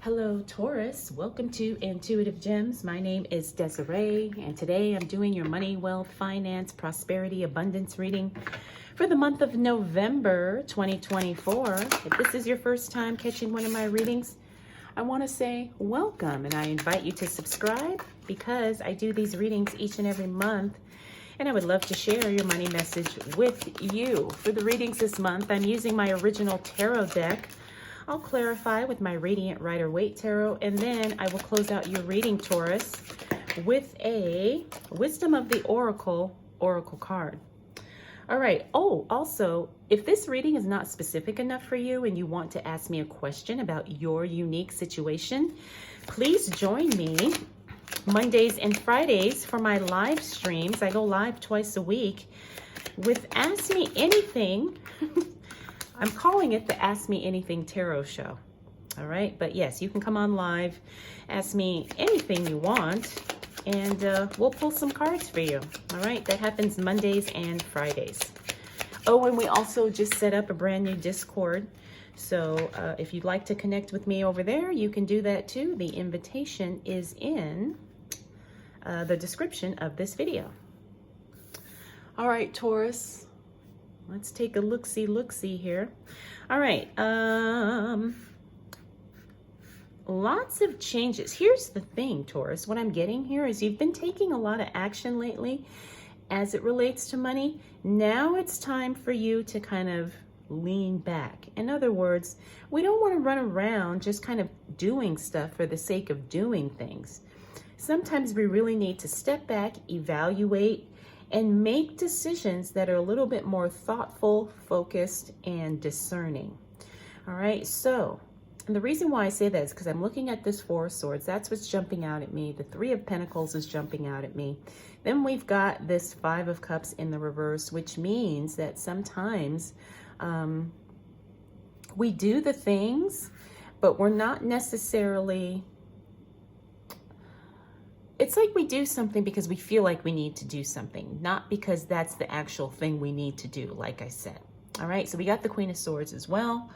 Hello, Taurus. Welcome to Intuitive Gems. My name is Desiree, and today I'm doing your money, wealth, finance, prosperity, abundance reading for the month of November 2024. If this is your first time catching one of my readings, I want to say welcome, and I invite you to subscribe because I do these readings each and every month, and I would love to share your money message with you. For the readings this month, I'm using my original tarot deck. I'll clarify with my Radiant Rider-Waite Tarot, and then I will close out your reading, Taurus, with a Wisdom of the Oracle card. All right. Oh, also, if this reading is not specific enough for you and you want to ask me a question about your unique situation, please join me Mondays and Fridays for my live streams. I go live twice a week with Ask Me Anything. I'm calling it the Ask Me Anything Tarot Show. All right. But yes, you can come on live, ask me anything you want, and we'll pull some cards for you. All right. That happens Mondays and Fridays. Oh, and we also just set up a brand new Discord. So if you'd like to connect with me over there, you can do that too. The invitation is in the description of this video. All right, Taurus. Let's take a look-see here. All right. Lots of changes. Here's the thing, Taurus. What I'm getting here is you've been taking a lot of action lately as it relates to money. Now it's time for you to kind of lean back. In other words, we don't want to run around just kind of doing stuff for the sake of doing things. Sometimes we really need to step back, evaluate, and make decisions that are a little bit more thoughtful, focused, and discerning. All right, so and the reason why I say that is because I'm looking at this Four of Swords. That's what's jumping out at me. The Three of Pentacles is jumping out at me. Then we've got this Five of Cups in the reverse, which means that sometimes we do the things, but we're not necessarily... It's like we do something because we feel like we need to do something, not because that's the actual thing we need to do, like I said. All right, so we got the Queen of Swords as well.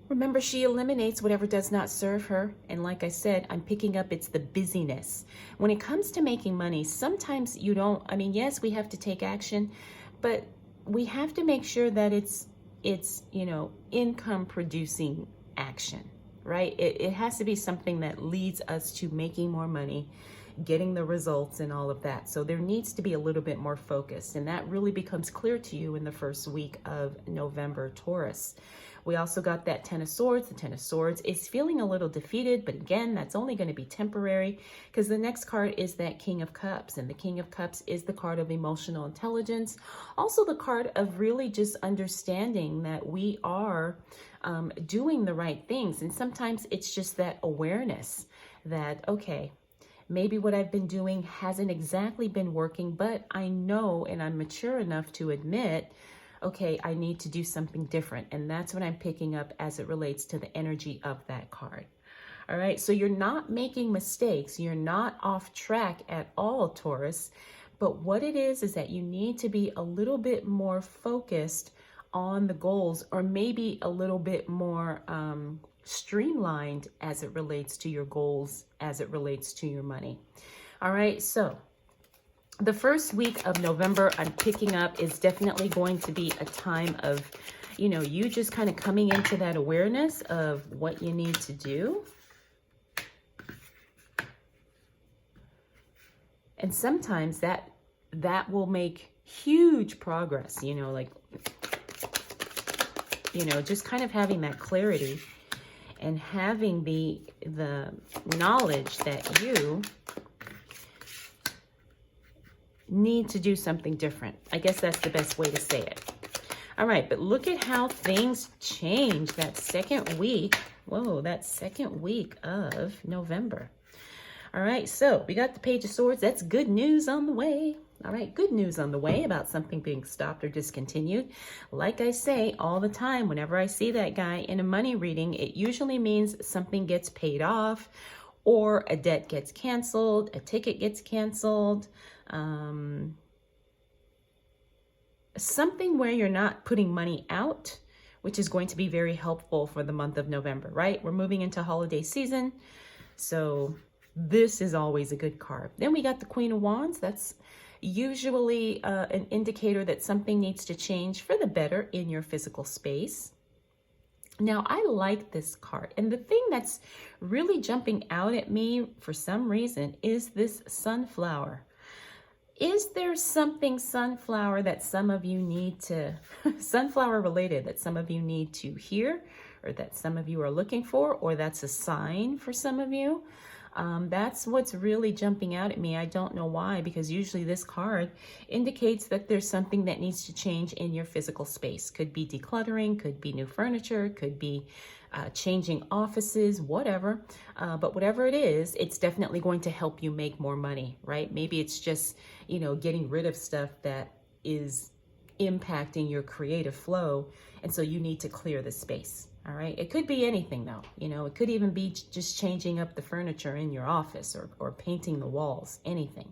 Remember, she eliminates whatever does not serve her. And like I said, I'm picking up it's the busyness. When it comes to making money, sometimes you don't, I mean, yes, we have to take action, but we have to make sure that it's you know, income producing action. Right? It has to be something that leads us to making more money, getting the results and all of that. So there needs to be a little bit more focus. And that really becomes clear to you in the first week of November, Taurus. We also got that Ten of Swords. The Ten of Swords is feeling a little defeated, but again, that's only going to be temporary because the next card is that King of Cups. And the King of Cups is the card of emotional intelligence. Also the card of really just understanding that we are doing the right things. And sometimes it's just that awareness that, okay, maybe what I've been doing hasn't exactly been working, but I know and I'm mature enough to admit, okay, I need to do something different. And that's what I'm picking up as it relates to the energy of that card. All right, so you're not making mistakes. You're not off track at all, Taurus. But what it is that you need to be a little bit more focused on the goals, or maybe a little bit more streamlined as it relates to your goals, as it relates to your money. All right, so the first week of November I'm picking up is definitely going to be a time of, you know, you just kind of coming into that awareness of what you need to do. And sometimes that will make huge progress, you know, like, you know, just kind of having that clarity and having the knowledge that you need to do something different. I guess that's the best way to say it. All right, but look at how things change that second week. Whoa, that second week of November. All right, so we got the Page of Swords. That's good news on the way. All right, good news on the way about something being stopped or discontinued. Like I say all the time, whenever I see that guy in a money reading, it usually means something gets paid off, or a debt gets canceled, a ticket gets canceled, something where you're not putting money out, which is going to be very helpful for the month of November, right? We're moving into holiday season, so this is always a good card. Then we got the Queen of Wands. That's usually an indicator that something needs to change for the better in your physical space. Now, I like this card, and the thing that's really jumping out at me for some reason is this sunflower. Is there something sunflower that some of you need to, sunflower related, that some of you need to hear, or that some of you are looking for, or that's a sign for some of you? That's what's really jumping out at me. I don't know why, because usually this card indicates that there's something that needs to change in your physical space. Could be decluttering, could be new furniture, could be changing offices, whatever. But whatever it is, it's definitely going to help you make more money, right? Maybe it's just, getting rid of stuff that is impacting your creative flow. And so you need to clear the space. All right. It could be anything though. It could even be just changing up the furniture in your office or painting the walls, anything.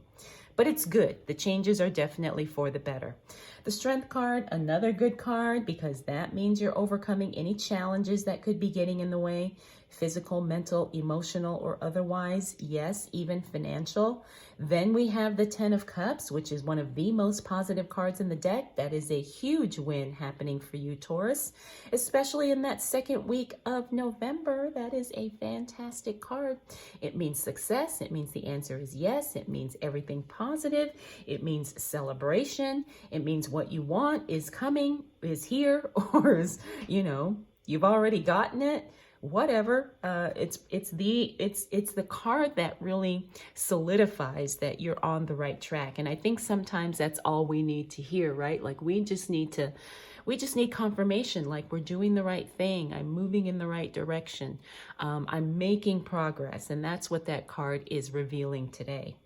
But it's good. The changes are definitely for the better. The Strength card, another good card, because that means you're overcoming any challenges that could be getting in the way, physical, mental, emotional, or otherwise. Yes, even financial. Then we have the 10 of Cups, which is one of the most positive cards in the deck. That is a huge win happening for you, Taurus, especially in that second week of November. That is a fantastic card. It means success. It means the answer is yes. It means everything positive. It means celebration. It means what you want is coming, is here, or is, you've already gotten it. Whatever. It's the card that really solidifies that you're on the right track. And I think sometimes that's all we need to hear, right? Like we just need confirmation, like we're doing the right thing. I'm moving in the right direction. I'm making progress. And that's what that card is revealing today.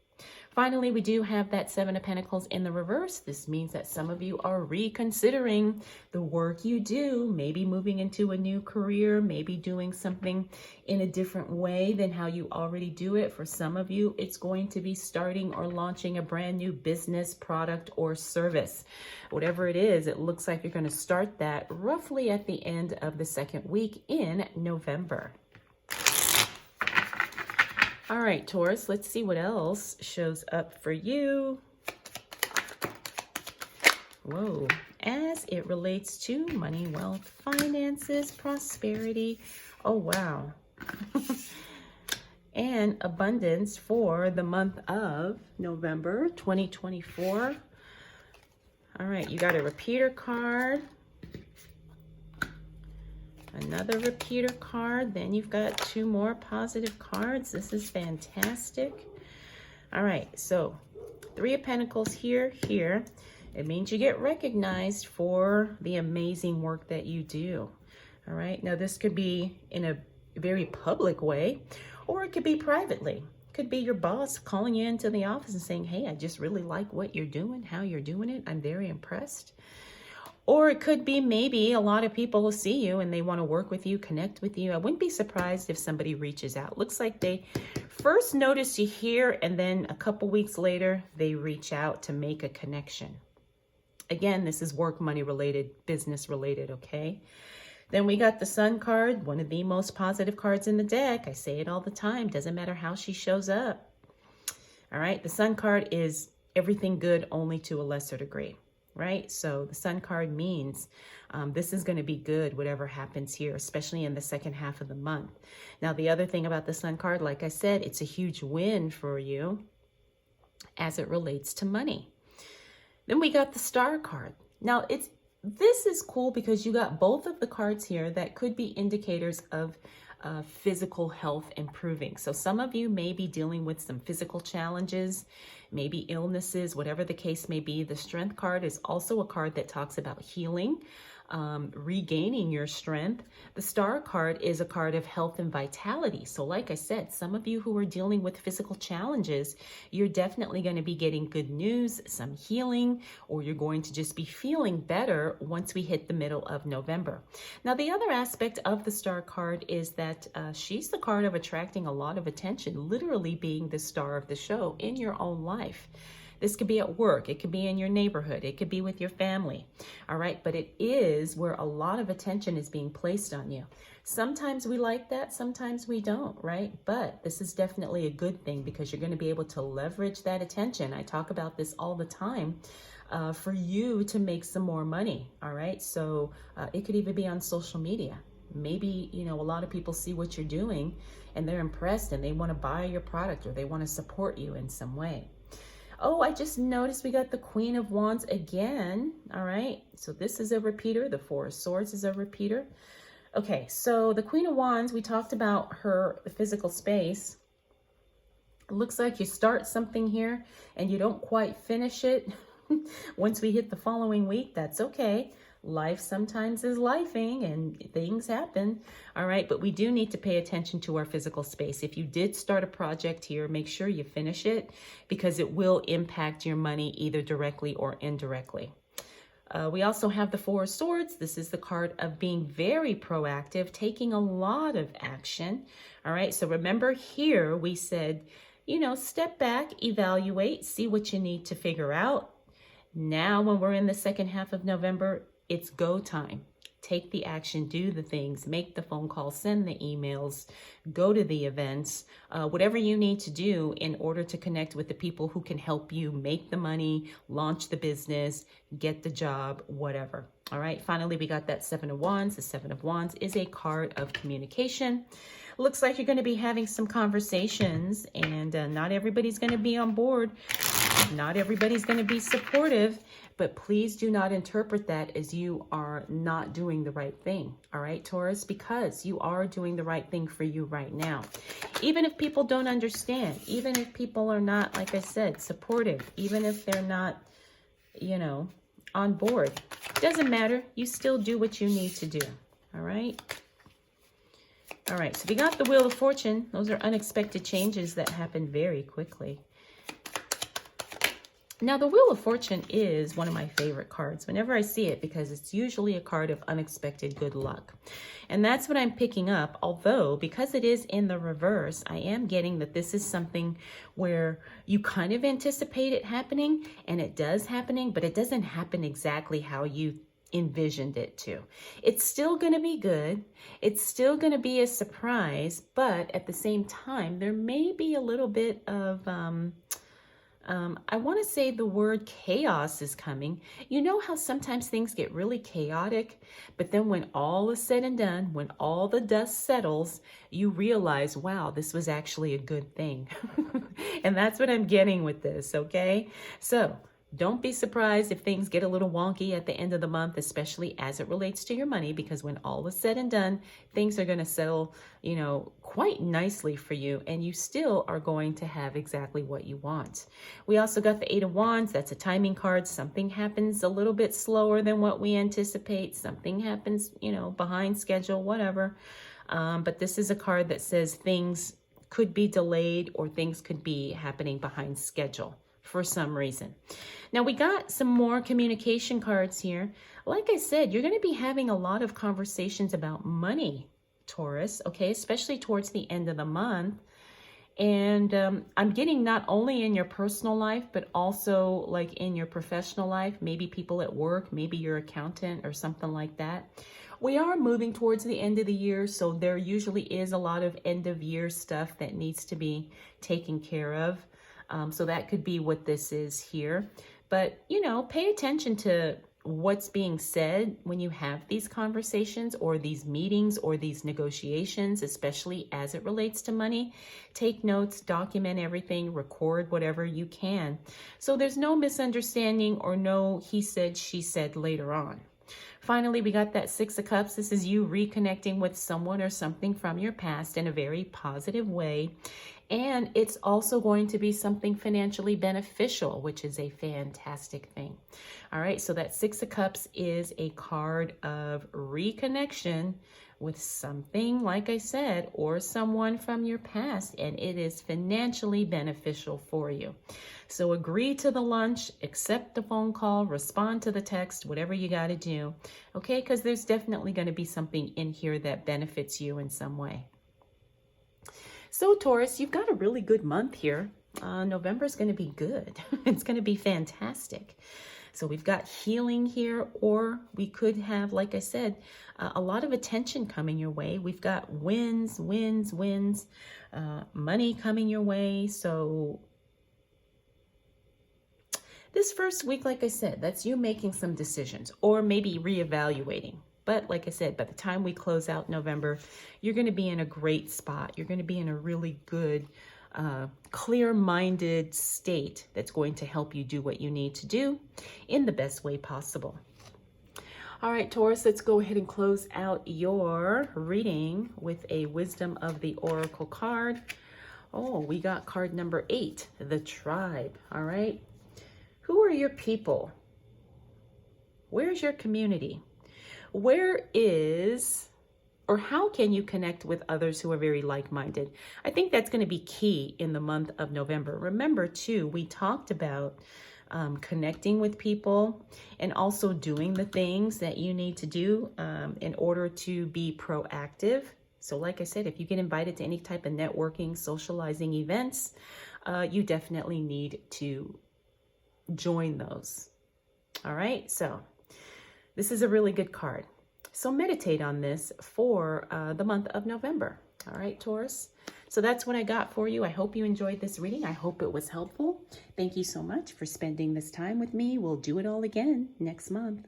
Finally, we do have that 7 of Pentacles in the reverse. This means that some of you are reconsidering the work you do, maybe moving into a new career, maybe doing something in a different way than how you already do it. For some of you, it's going to be starting or launching a brand new business, product, or service. Whatever it is, it looks like you're going to start that roughly at the end of the second week in November. All right, Taurus, let's see what else shows up for you. Whoa, as it relates to money, wealth, finances, prosperity. Oh, wow. And abundance for the month of November 2024. All right, you got a repeater card. Another repeater card. Then you've got 2 more positive cards. This is fantastic. All right, so 3 of Pentacles here. It means you get recognized for the amazing work that you do. All right, now this could be in a very public way, or it could be privately. It could be your boss calling you into the office and saying, hey, I just really like what you're doing, how you're doing it. I'm very impressed. Or it could be maybe a lot of people will see you and they want to work with you, connect with you. I wouldn't be surprised if somebody reaches out. Looks like they first notice you here and then a couple weeks later, they reach out to make a connection. Again, this is work, money related, business related, okay? Then we got the Sun card, one of the most positive cards in the deck. I say it all the time. Doesn't matter how she shows up. All right, the Sun card is everything good only to a lesser degree. Right? So the Sun card means this is going to be good, whatever happens here, especially in the second half of the month. Now, the other thing about the Sun card, like I said, it's a huge win for you as it relates to money. Then we got the Star card. Now, this is cool because you got both of the cards here that could be indicators of physical health improving. So some of you may be dealing with some physical challenges, maybe illnesses, whatever the case may be. The Strength card is also a card that talks about healing, regaining your strength. The Star card is a card of health and vitality. So like I said, some of you who are dealing with physical challenges, you're definitely going to be getting good news, some healing, or you're going to just be feeling better once we hit the middle of November. Now, the other aspect of the Star card is that she's the card of attracting a lot of attention, literally being the star of the show in your own life. This could be at work. It could be in your neighborhood. It could be with your family. All right. But it is where a lot of attention is being placed on you. Sometimes we like that. Sometimes we don't. Right. But this is definitely a good thing because you're going to be able to leverage that attention. I talk about this all the time. For you to make some more money. All right. So it could even be on social media. Maybe, you know, a lot of people see what you're doing and they're impressed and they want to buy your product or they want to support you in some way. Oh, I just noticed we got the Queen of Wands again. All right. So this is a repeater. The Four of Swords is a repeater. Okay. So the Queen of Wands, we talked about her physical space. It looks like you start something here and you don't quite finish it. Once we hit the following week, that's okay. Life sometimes is lifing and things happen. All right. But we do need to pay attention to our physical space. If you did start a project here, make sure you finish it because it will impact your money either directly or indirectly. We also have the Four of Swords. This is the card of being very proactive, taking a lot of action. All right. So remember here, we said, you know, step back, evaluate, see what you need to figure out. Now, when we're in the second half of November, it's go time. Take the action, do the things, make the phone calls, send the emails, go to the events, whatever you need to do in order to connect with the people who can help you make the money, launch the business, get the job, whatever. All right. Finally, we got that Seven of Wands. The Seven of Wands is a card of communication. Looks like you're going to be having some conversations and not everybody's going to be on board. Not everybody's going to be supportive, but please do not interpret that as you are not doing the right thing. All right, Taurus, because you are doing the right thing for you right now. Even if people don't understand, even if people are not, like I said, supportive, even if they're not, you know, on board, doesn't matter. You still do what you need to do. All right. All right. So we got the Wheel of Fortune. Those are unexpected changes that happen very quickly. Now, the Wheel of Fortune is one of my favorite cards whenever I see it because it's usually a card of unexpected good luck. And that's what I'm picking up, although because it is in the reverse, I am getting that this is something where you kind of anticipate it happening and it does happening, but it doesn't happen exactly how you envisioned it to. It's still going to be good. It's still going to be a surprise, but at the same time, there may be a little bit of... I want to say the word chaos is coming. You know how sometimes things get really chaotic, but then when all is said and done, when all the dust settles, you realize, wow, this was actually a good thing. And that's what I'm getting with this, okay? So don't be surprised if things get a little wonky at the end of the month, especially as it relates to your money, because when all is said and done, things are going to settle, you know, quite nicely for you, and you still are going to have exactly what you want. We also got the Eight of Wands. That's a timing card. Something happens a little bit slower than what we anticipate. Something happens, you know, behind schedule, whatever. But this is a card that says things could be delayed or things could be happening behind schedule for some reason. Now we got some more communication cards here. Like I said, you're going to be having a lot of conversations about money, Taurus, okay, especially towards the end of the month. And I'm getting not only in your personal life, but also like in your professional life, maybe people at work, maybe your accountant or something like that. We are moving towards the end of the year, so there usually is a lot of end of year stuff that needs to be taken care of. So that could be what this is here. But, you know, pay attention to what's being said when you have these conversations or these meetings or these negotiations, especially as it relates to money. Take notes, document everything, record whatever you can. So there's no misunderstanding or no he said, she said later on. Finally, we got that Six of Cups. This is you reconnecting with someone or something from your past in a very positive way. And it's also going to be something financially beneficial, which is a fantastic thing. All right, so that Six of Cups is a card of reconnection with something, like I said, or someone from your past, and it is financially beneficial for you. So agree to the lunch, accept the phone call, respond to the text, whatever you got to do, okay? Because there's definitely going to be something in here that benefits you in some way. So Taurus, you've got a really good month here. November is going to be good. It's going to be fantastic. So we've got healing here, or we could have, like I said, a lot of attention coming your way. We've got wins, money coming your way. So this first week, like I said, that's you making some decisions or maybe reevaluating. But like I said, by the time we close out November, you're going to be in a great spot. You're going to be in a really good, clear-minded state that's going to help you do what you need to do in the best way possible. All right, Taurus, let's go ahead and close out your reading with a Wisdom of the Oracle card. Oh, we got card number 8, the Tribe. All right. Who are your people? Where's your community? Where is, or how can you connect with others who are very like-minded? I think that's going to be key in the month of November. Remember, too, we talked about connecting with people and also doing the things that you need to do in order to be proactive. So like I said, if you get invited to any type of networking, socializing events, you definitely need to join those. All right, so this is a really good card. So meditate on this for the month of November. All right, Taurus. So that's what I got for you. I hope you enjoyed this reading. I hope it was helpful. Thank you so much for spending this time with me. We'll do it all again next month.